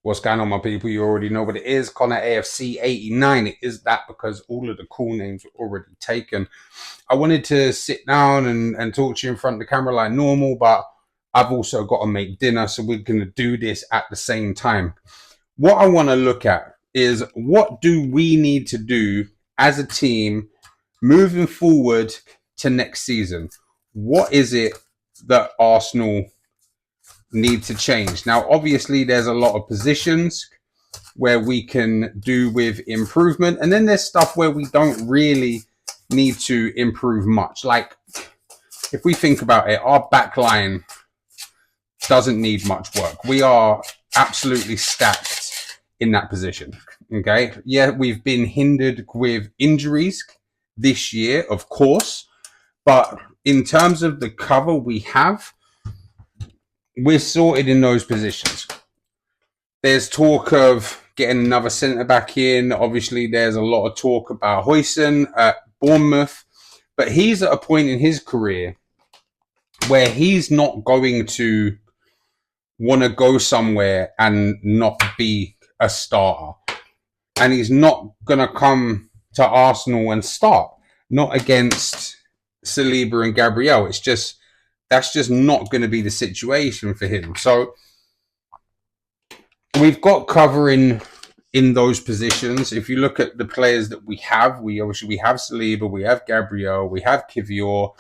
What's going on, my people? You already know what it is. Connor AFC 89. It is that because all of the cool names were already taken. I wanted to sit down and talk to you in front of the camera like normal, but I've also got to make dinner, so we're going to do this at the same time. What I want to look at is what do we need to do as a team moving forward to next season? What is it that Arsenal need to change? Now, obviously, there's a lot of positions where we can do with improvement, and then there's stuff where we don't really need to improve much. Like, if we think about it, our back line doesn't need much work. We are absolutely stacked in that position. Okay, yeah, we've been hindered with injuries this year, of course, but in terms of the cover we have, we're sorted in those positions. There's talk of getting another centre back in. Obviously, there's a lot of talk about Huijsen at Bournemouth, but he's at a point in his career where he's not going to want to go somewhere and not be a starter. And he's not going to come to Arsenal and start. Not against Saliba and Gabriel. That's just not going to be the situation for him. So we've got cover in those positions. If you look at the players that we have Saliba, we have Gabriel, we have Kivior,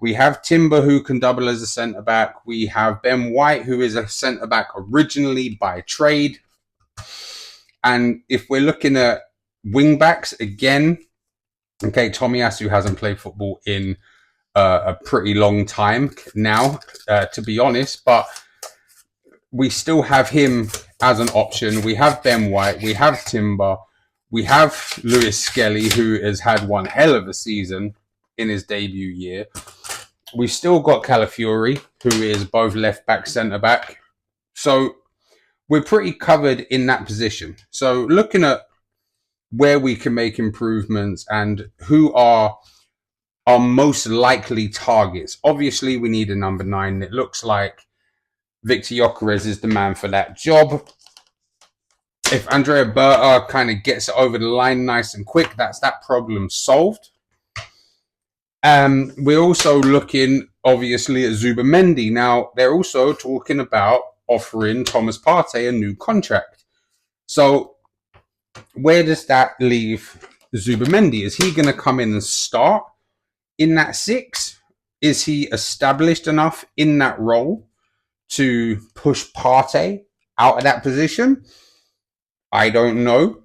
we have Timber, who can double as a centre back. We have Ben White, who is a centre back originally by trade. And if we're looking at wing backs again, okay, Tomiyasu hasn't played football in a pretty long time now, to be honest, but we still have him as an option. We have Ben White, we have Timber, we have Lewis Skelly, who has had one hell of a season in his debut year. We've still got Calafiori, who is both left back, centre back. So we're pretty covered in that position. So looking at where we can make improvements and who are our most likely targets. Obviously, we need a number 9. It looks like Viktor Gyökeres is the man for that job. If Andrea Berta kind of gets it over the line nice and quick, that's that problem solved. We're also looking, obviously, at Zubimendi. Now, they're also talking about offering Thomas Partey a new contract. So, where does that leave Zubimendi? Is he going to come in and start in that 6? Is he established enough in that role to push Partey out of that position? I don't know.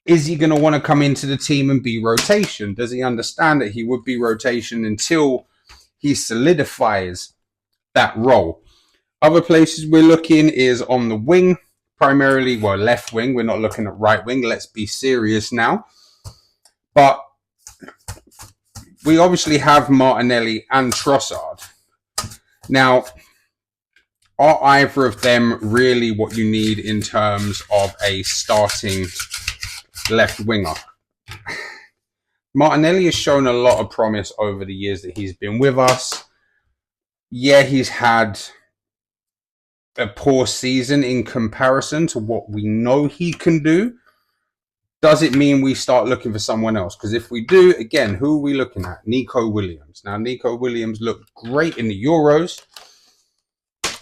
Is he going to want to come into the team and be rotation? Does he understand that he would be rotation until he solidifies that role? Other places we're looking is on the wing, primarily, well, left wing. We're not looking at right wing. Let's be serious now. But we obviously have Martinelli and Trossard. Now, are either of them really what you need in terms of a starting left winger? Martinelli has shown a lot of promise over the years that he's been with us. Yeah, he's had a poor season in comparison to what we know he can do. Does it mean we start looking for someone else? Because if we do, again, who are we looking at? Nico Williams. Now, Nico Williams looked great in the Euros,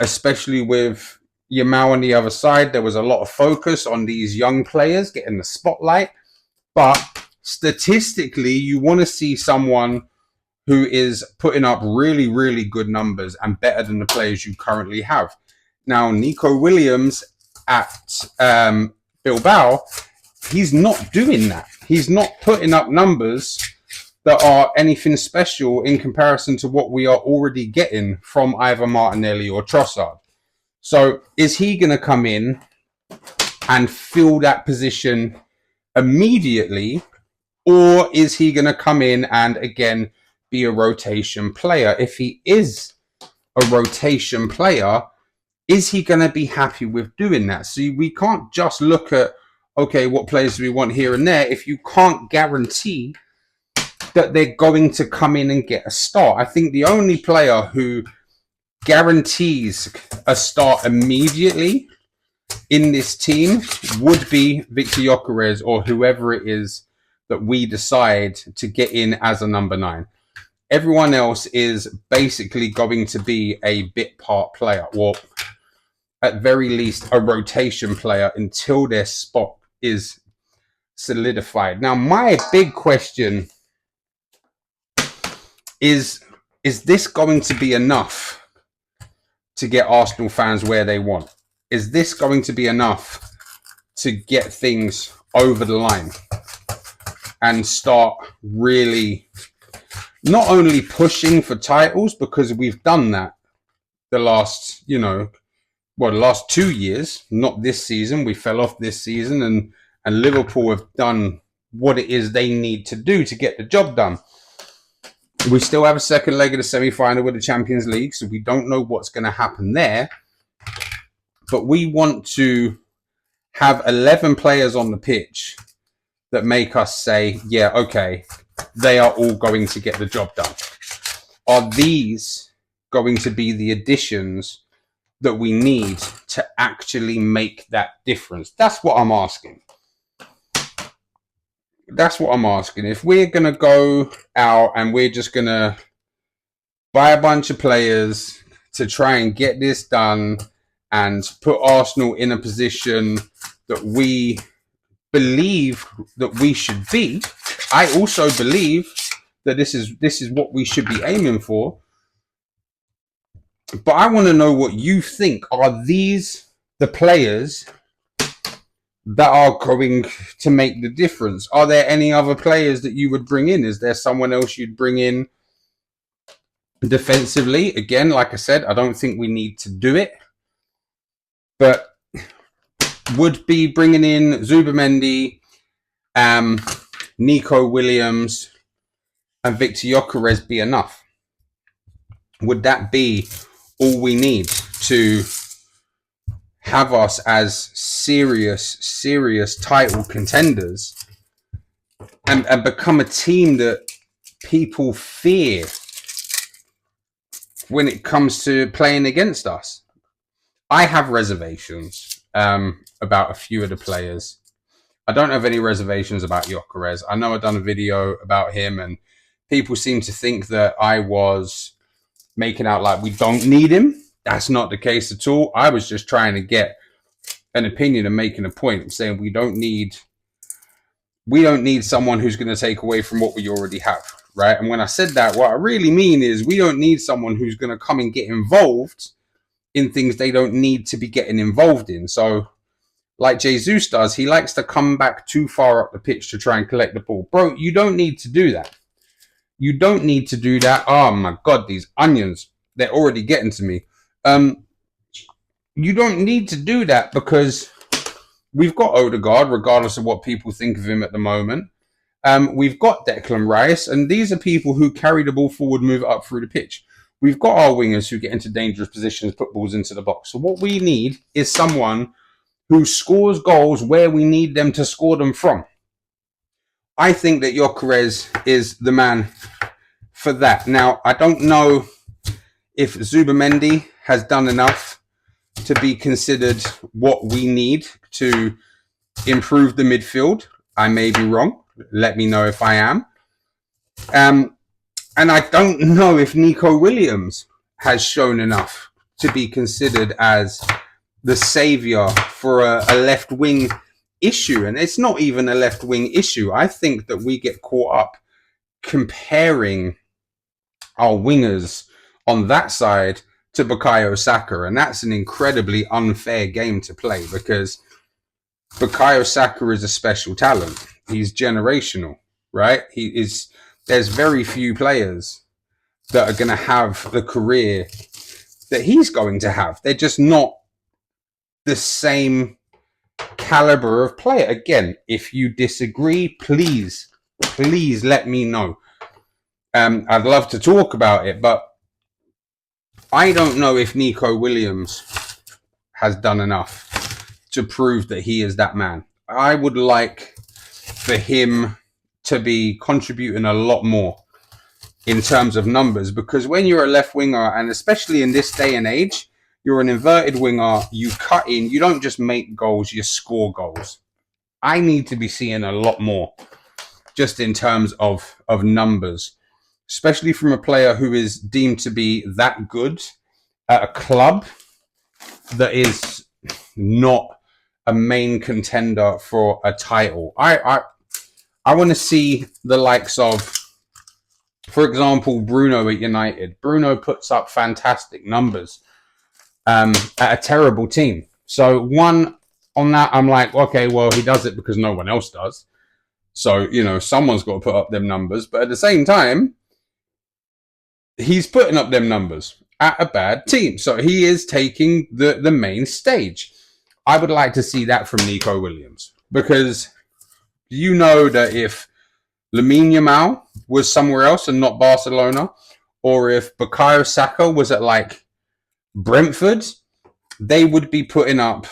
especially with Yamal on the other side. There was a lot of focus on these young players getting the spotlight. But statistically, you want to see someone who is putting up really, really good numbers and better than the players you currently have. Now, Nico Williams at Bilbao, he's not doing that. He's not putting up numbers that are anything special in comparison to what we are already getting from either Martinelli or Trossard. So is he going to come in and fill that position immediately, or is he going to come in and again be a rotation player? If he is a rotation player, is he going to be happy with doing that? See, we can't just look at, okay, what players do we want here and there if you can't guarantee that they're going to come in and get a start. I think the only player who guarantees a start immediately in this team would be Viktor Gyökeres or whoever it is that we decide to get in as a number 9. Everyone else is basically going to be a bit part player, or at very least a rotation player until their spot is solidified. Now, my big question is this going to be enough to get Arsenal fans where they want? Is this going to be enough to get things over the line and start really not only pushing for titles, because we've done that the last, the last 2 years, not this season. We fell off this season, and Liverpool have done what it is they need to do to get the job done. We still have a second leg of the semi-final with the Champions League, so we don't know what's going to happen there. But we want to have 11 players on the pitch that make us say, yeah, okay, they are all going to get the job done. Are these going to be the additions that we need to actually make that difference? That's what I'm asking. That's what I'm asking. If we're going to go out and we're just going to buy a bunch of players to try and get this done and put Arsenal in a position that we believe that we should be, I also believe that this is what we should be aiming for. But I want to know what you think. Are these the players that are going to make the difference? Are there any other players that you would bring in? Is there someone else you'd bring in defensively? Again, like I said, I don't think we need to do it. But would be bringing in Zubimendi, Nico Williams, and Viktor Gyökeres be enough? Would that be all we need to have us as serious title contenders and become a team that people fear when it comes to playing against us? I have reservations about a few of the players. I don't have any reservations about Gyökeres. I know I've done a video about him and people seem to think that I was making out like we don't need him. That's not the case at all. I was just trying to get an opinion and making a point, saying we don't need someone who's going to take away from what we already have, right? And when I said that, what I really mean is we don't need someone who's going to come and get involved in things they don't need to be getting involved in. So like Jesus does, he likes to come back too far up the pitch to try and collect the ball. Bro, you don't need to do that. You don't need to do that. Oh my God, these onions, they're already getting to me. You don't need to do that because we've got Odegaard, regardless of what people think of him at the moment. We've got Declan Rice, and these are people who carry the ball forward, move it up through the pitch. We've got our wingers who get into dangerous positions, put balls into the box. So what we need is someone who scores goals where we need them to score them from. I think that Gyökeres is the man for that. Now, I don't know if Zubimendi has done enough to be considered what we need to improve the midfield. I may be wrong. Let me know if I am. And I don't know if Nico Williams has shown enough to be considered as the saviour for a left wing issue. And it's not even a left wing issue. I think that we get caught up comparing our wingers on that side to Bukayo Saka. And that's an incredibly unfair game to play because Bukayo Saka is a special talent. He's generational, right? There's very few players that are going to have the career that he's going to have. They're just not the same caliber of player. Again, if you disagree, please let me know. I'd love to talk about it, but I don't know if Nico Williams has done enough to prove that he is that man. I would like for him to be contributing a lot more in terms of numbers, because when you're a left winger, and especially in this day and age, You're an inverted winger. You cut in. You don't just make goals, you score goals. I need to be seeing a lot more just in terms of numbers, especially from a player who is deemed to be that good at a club that is not a main contender for a title. I want to see the likes of, for example, Bruno at United. Bruno puts up fantastic numbers at a terrible team. So one, on that, I'm like, okay, well, he does it because no one else does. So, you know, someone's got to put up them numbers. But at the same time, he's putting up them numbers at a bad team. So he is taking the main stage. I would like to see that from Nico Williams. Because you know that if Lamine Yamal was somewhere else and not Barcelona, or if Bukayo Saka was at like Brentford, they would be putting up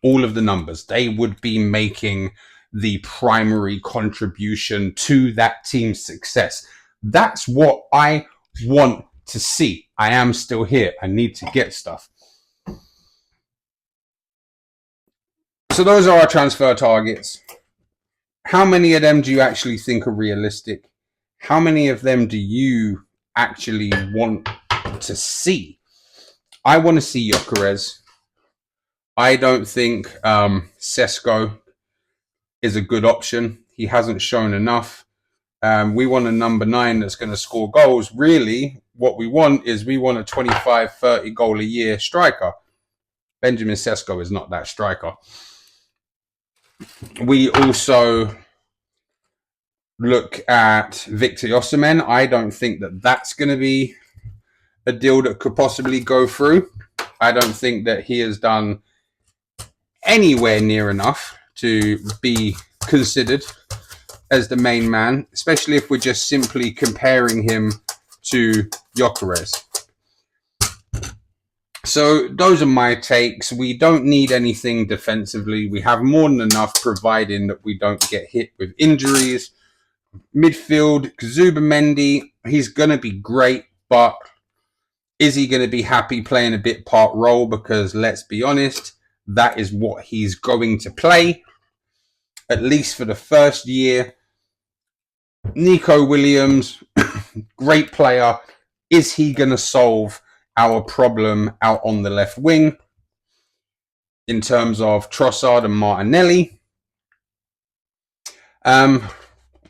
all of the numbers. They would be making the primary contribution to that team's success. That's what I want to see. I am still here. I need to get stuff. So those are our transfer targets. How many of them do you actually think are realistic? How many of them do you actually want to see? I want to see Gyökeres. I don't think Sesko is a good option. He hasn't shown enough. We want a number 9 that's going to score goals. Really, what we want is we want a 25, 30 goal a year striker. Benjamin Sesko is not that striker. We also look at Viktor Gyökeres. I don't think that that's going to be a deal that could possibly go through. I don't think that he has done anywhere near enough to be considered as the main man, especially if we're just simply comparing him to Gyökeres. So those are my takes. We don't need anything defensively. We have more than enough, providing that we don't get hit with injuries. Midfield, Zubimendi, he's going to be great, but is he going to be happy playing a bit part role? Because let's be honest, that is what he's going to play, at least for the first year. Nico Williams, great player. Is he going to solve our problem out on the left wing in terms of Trossard and Martinelli? And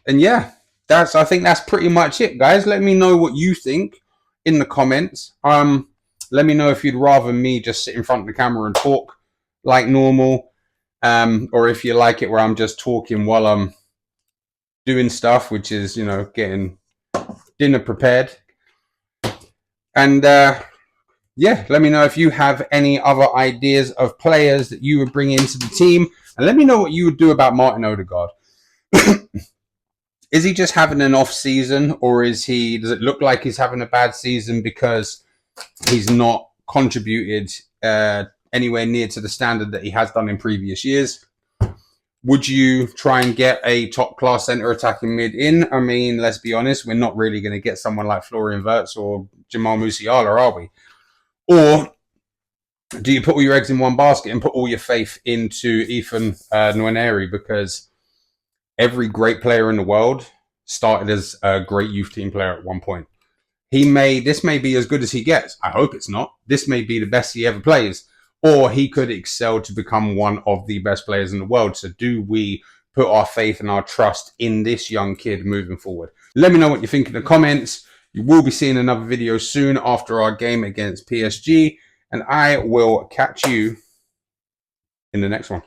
yeah, I think that's pretty much it, guys. Let me know what you think in the comments. Let me know if you'd rather me just sit in front of the camera and talk like normal, or if you like it where I'm just talking while I'm doing stuff, which is, you know, getting dinner prepared. And yeah, let me know if you have any other ideas of players that you would bring into the team, and let me know what you would do about Martin Odegaard. Is he just having an off season, or does it look like he's having a bad season because he's not contributed anywhere near to the standard that he has done in previous years? Would you try and get a top-class centre attacking mid in? I mean, let's be honest, we're not really going to get someone like Florian Wirtz or Jamal Musiala, are we? Or do you put all your eggs in one basket and put all your faith into Ethan Nwaneri? Because every great player in the world started as a great youth team player at one point. This may be as good as he gets. I hope it's not. This may be the best he ever plays. Or he could excel to become one of the best players in the world. So do we put our faith and our trust in this young kid moving forward? Let me know what you think in the comments. You will be seeing another video soon after our game against PSG. And I will catch you in the next one.